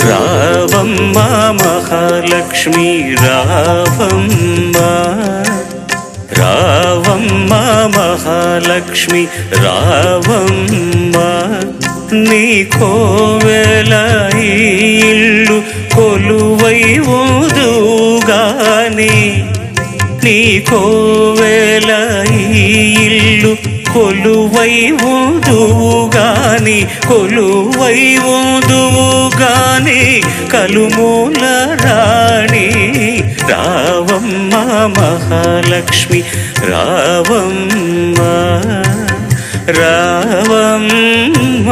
రావమ్మ మహాలక్ష్మి రావమ్మ, రావమ్మ మహాలక్ష్మి రావమ్మ. నీ కోవెల ఇల్లు కొలువై ఊదుగాని, నీ కోవెల ఇల్లు కొలువై ఊదుగాని, కొలువై ఊదుగాని కలుమూల రాణి రావమ్మ మహాలక్ష్మి రావమ్మ, రావమ్మ.